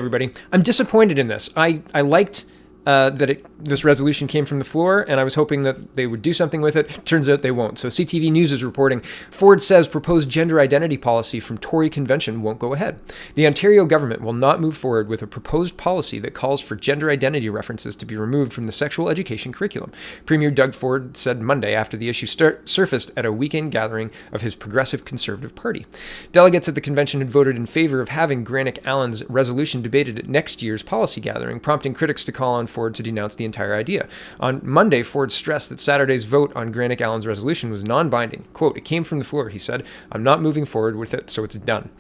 Everybody, I'm disappointed in this. I liked that this resolution came from the floor, and I was hoping that they would do something with it. Turns out they won't. So CTV News is reporting, Ford says proposed gender identity policy from Tory convention won't go ahead. The Ontario government will not move forward with a proposed policy that calls for gender identity references to be removed from the sexual education curriculum, Premier Doug Ford said Monday after the issue surfaced at a weekend gathering of his Progressive Conservative Party. Delegates at the convention had voted in favor of having Granick Allen's resolution debated at next year's policy gathering, prompting critics to call on Ford to denounce the entire idea. On Monday, Ford stressed that Saturday's vote on Granick Allen's resolution was non-binding. Quote, "It came from the floor," he said. "I'm not moving forward with it, so it's done."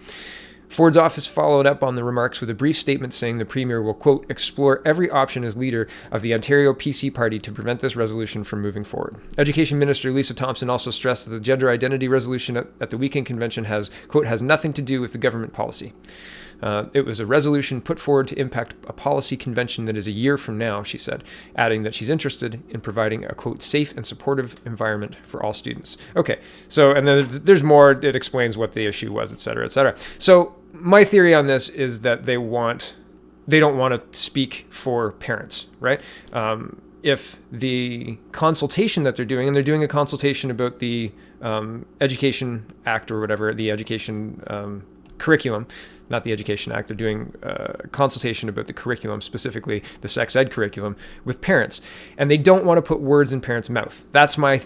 Ford's office followed up on the remarks with a brief statement saying the Premier will, quote, "explore every option as leader of the Ontario PC Party to prevent this resolution from moving forward." Education Minister Lisa Thompson also stressed that the gender identity resolution at the weekend convention has, quote, "has nothing to do with the government policy." It was a resolution put forward to impact a policy convention that is a year from now, she said, adding that she's interested in providing a, quote, "safe and supportive environment for all students." Okay, so, and then there's more. It explains what the issue was, et cetera, et cetera. So my theory on this is that they don't want to speak for parents, right? If the consultation that they're doing, and they're doing a consultation about the Education Act or whatever, the Education curriculum, not the Education Act, they're doing a consultation about the curriculum, specifically the sex ed curriculum, with parents. And they don't want to put words in parents' mouth. That's my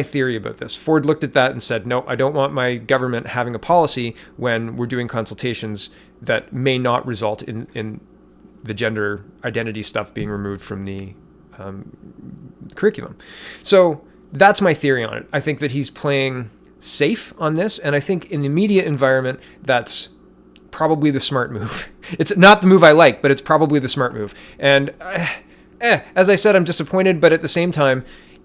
theory about this. Ford looked at that and said, no, I don't want my government having a policy when we're doing consultations that may not result in the gender identity stuff being removed from the curriculum. So that's my theory on it. I think that he's playing safe on this, and I think in the media environment, that's probably the smart move. It's not the move I like, but it's probably the smart move. And as I said, I'm disappointed, but at the same time,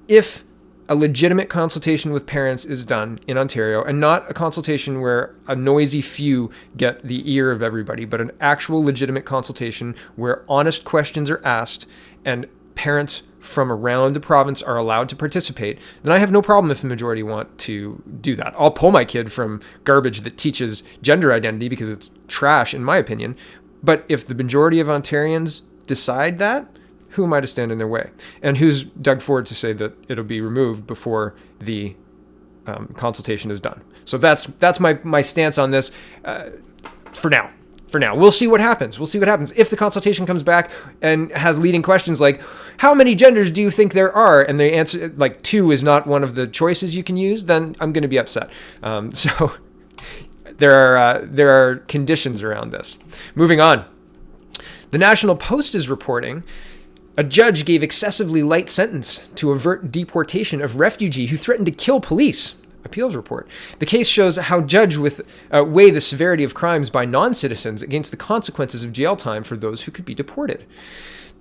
if a legitimate consultation with parents is done in Ontario, and not a consultation where a noisy few get the ear of everybody, but an actual legitimate consultation where honest questions are asked and parents from around the province are allowed to participate, then I have no problem if the majority want to do that. I'll pull my kid from garbage that teaches gender identity because it's trash, in my opinion. But if the majority of Ontarians decide that, who am I to stand in their way? And who's Doug Ford to say that it'll be removed before the consultation is done? So that's my stance on this for now. For now, we'll see what happens. If the consultation comes back and has leading questions like, how many genders do you think there are? And the answer, like 2 is not one of the choices you can use, then I'm going to be upset. So there are conditions around this. Moving on. The National Post is reporting a judge gave excessively light sentence to avert deportation of refugee who threatened to kill police. Appeals report. The case shows how judge weigh the severity of crimes by non-citizens against the consequences of jail time for those who could be deported.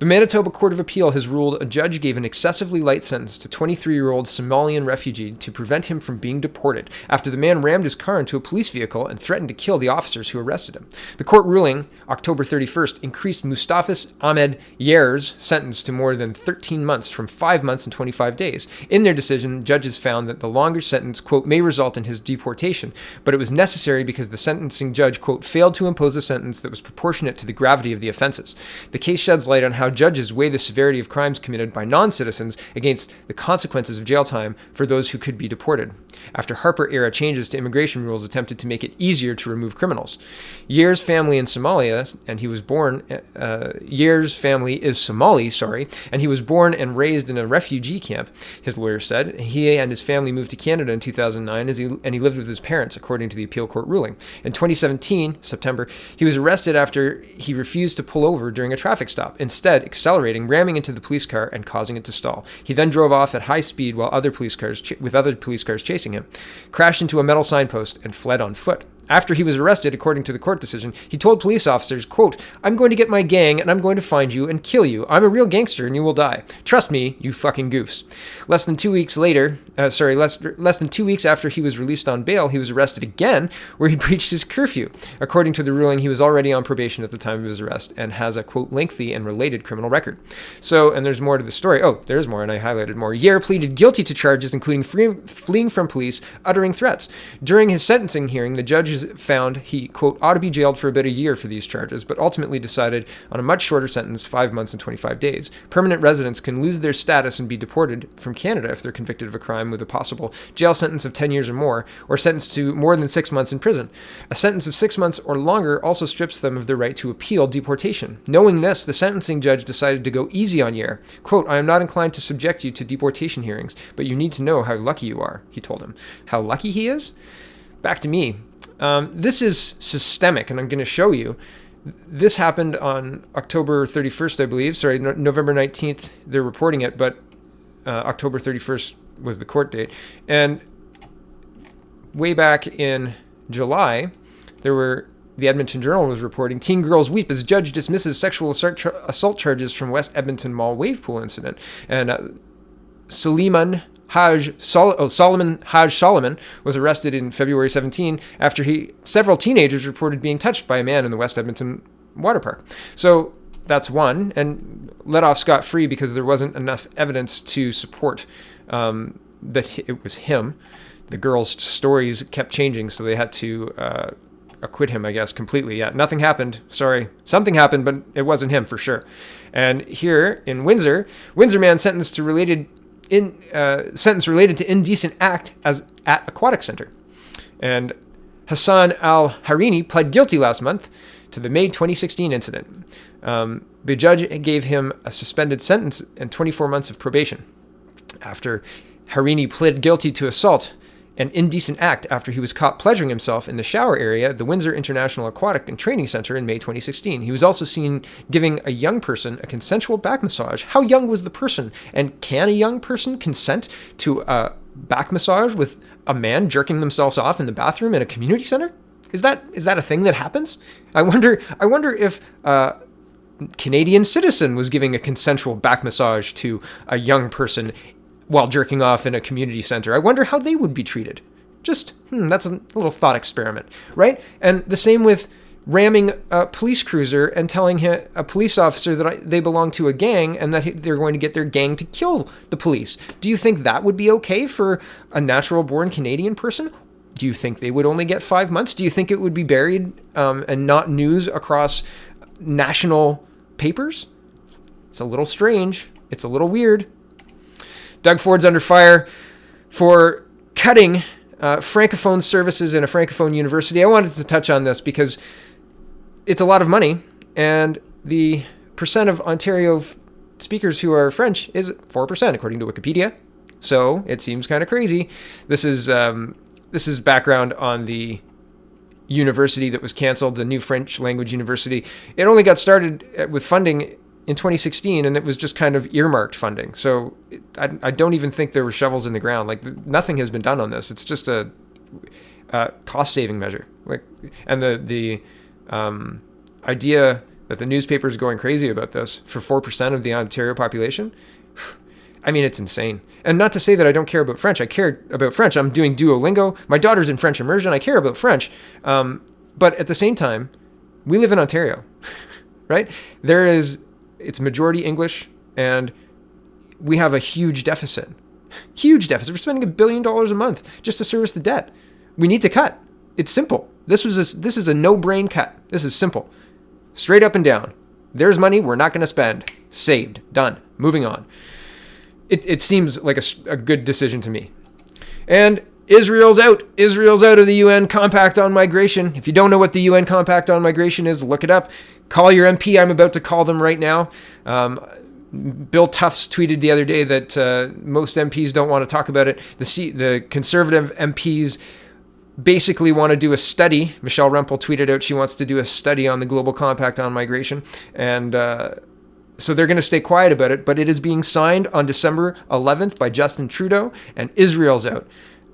The Manitoba Court of Appeal has ruled a judge gave an excessively light sentence to 23-year-old Somalian refugee to prevent him from being deported after the man rammed his car into a police vehicle and threatened to kill the officers who arrested him. The court ruling, October 31st, increased Mustafis Ahmed Yer's sentence to more than 13 months from 5 months and 25 days. In their decision, judges found that the longer sentence, quote, may result in his deportation, but it was necessary because the sentencing judge, quote, failed to impose a sentence that was proportionate to the gravity of the offenses. The case sheds light on how judges weigh the severity of crimes committed by non-citizens against the consequences of jail time for those who could be deported, after Harper-era changes to immigration rules attempted to make it easier to remove criminals. Yer's family in Somalia, and he was born, Yer's family is Somali, and he was born and raised in a refugee camp, his lawyer said. He and his family moved to Canada in 2009, and he lived with his parents, according to the appeal court ruling. In 2017, September, he was arrested after he refused to pull over during a traffic stop, instead accelerating, ramming into the police car, and causing it to stall. He then drove off at high speed while other police cars chasing him, crashed into a metal signpost, and fled on foot. After he was arrested, according to the court decision, he told police officers, quote, "I'm going to get my gang and I'm going to find you and kill you. I'm a real gangster and you will die. Trust me, you fucking goofs." Less than 2 weeks later, less than 2 weeks after he was released on bail, he was arrested again, where he breached his curfew. According to the ruling, he was already on probation at the time of his arrest and has a, quote, lengthy and related criminal record. So, and there's more to the story. Oh, there's more, and I highlighted more. Yair pleaded guilty to charges, including fleeing from police, uttering threats. During his sentencing hearing, the judges found he, quote, ought to be jailed for about a year for these charges, but ultimately decided on a much shorter sentence, 5 months and 25 days. Permanent residents can lose their status and be deported from Canada if they're convicted of a crime with a possible jail sentence of 10 years or more, or sentenced to more than 6 months in prison. A sentence of 6 months or longer also strips them of the right to appeal deportation. Knowing this, the sentencing judge decided to go easy on Yair. Quote, I am not inclined to subject you to deportation hearings, but you need to know how lucky you are, he told him. How lucky he is? Back to me. This is systemic, and I'm going to show you. This happened on October 31st, I believe. Sorry, November 19th, they're reporting it, but October 31st was the court date. And way back in July, the Edmonton Journal was reporting, teen girls weep as judge dismisses sexual assault charges from West Edmonton Mall wave pool incident. And Solomon Haj Solomon was arrested in February 17 after several teenagers reported being touched by a man in the West Edmonton water park. So that's one, and let off scot-free because there wasn't enough evidence to support that it was him. The girls' stories kept changing, so they had to acquit him, I guess, completely. Yeah, nothing happened. Sorry. Something happened, but it wasn't him for sure. And here in Windsor man sentenced related to indecent act at Aquatic Center. And Hassan Al-Harini pled guilty last month to the May 2016 incident. The judge gave him a suspended sentence and 24 months of probation after Harini pled guilty to assault and indecent act after he was caught pleasuring himself in the shower area at the Windsor International Aquatic and Training Center in May 2016. He was also seen giving a young person a consensual back massage. How young was the person? And can a young person consent to a back massage with a man jerking themselves off in the bathroom in a community center? Is that a thing that happens? I wonder if a Canadian citizen was giving a consensual back massage to a young person while jerking off in a community center. I wonder how they would be treated. Just, that's a little thought experiment, right? And the same with ramming a police cruiser and telling a police officer that they belong to a gang and that they're going to get their gang to kill the police. Do you think that would be okay for a natural-born Canadian person? Do you think they would only get 5 months? Do you think it would be buried and not news across national papers? It's a little strange. It's a little weird. Doug Ford's under fire for cutting Francophone services in a Francophone university. I wanted to touch on this because it's a lot of money, and the percent of Ontario speakers who are French is 4%, according to Wikipedia. So it seems kind of crazy. This is background on the university that was canceled, the new French language university. It only got started with funding in 2016, and it was just kind of earmarked funding. So I don't even think there were shovels in the ground. Like, nothing has been done on this. It's just a cost-saving measure. And the idea that the newspaper is going crazy about this for 4% of the Ontario population, I mean, it's insane. And not to say that I don't care about French. I care about French. I'm doing Duolingo. My daughter's in French immersion. I care about French. But at the same time, we live in Ontario, right? It's majority English, and we have a huge deficit. Huge deficit. We're spending $1 billion a month just to service the debt. We need to cut. It's simple. This is a no-brain cut. This is simple. Straight up and down. There's money we're not going to spend. Saved. Done. Moving on. It seems like a good decision to me. And Israel's out. Israel's out of the UN Compact on Migration. If you don't know what the UN Compact on Migration is, look it up. Call your MP. I'm about to call them right now. Bill Tufts tweeted the other day that most MPs don't want to talk about it. The Conservative MPs basically want to do a study. Michelle Rempel tweeted out she wants to do a study on the Global Compact on Migration. And so they're going to stay quiet about it. But it is being signed on December 11th by Justin Trudeau, and Israel's out.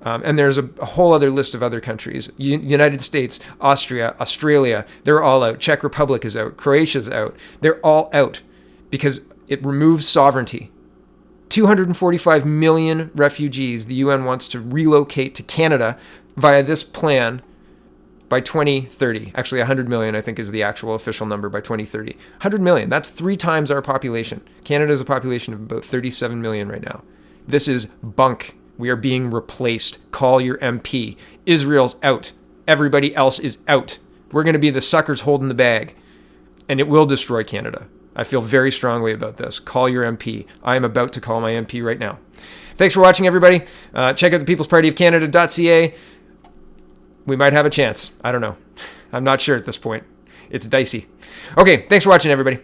And there's a whole other list of other countries. United States, Austria, Australia, they're all out. Czech Republic is out. Croatia's out. They're all out because it removes sovereignty. 245 million refugees the UN wants to relocate to Canada via this plan by 2030. Actually, 100 million, I think, is the actual official number by 2030. 100 million, that's 3 times our population. Canada has a population of about 37 million right now. This is bunk. We are being replaced. Call your MP. Israel's out. Everybody else is out. We're going to be the suckers holding the bag. And it will destroy Canada. I feel very strongly about this. Call your MP. I am about to call my MP right now. Thanks for watching, everybody. Check out the peoplespartyofcanada.ca. We might have a chance. I don't know. I'm not sure at this point. It's dicey. Okay, thanks for watching, everybody.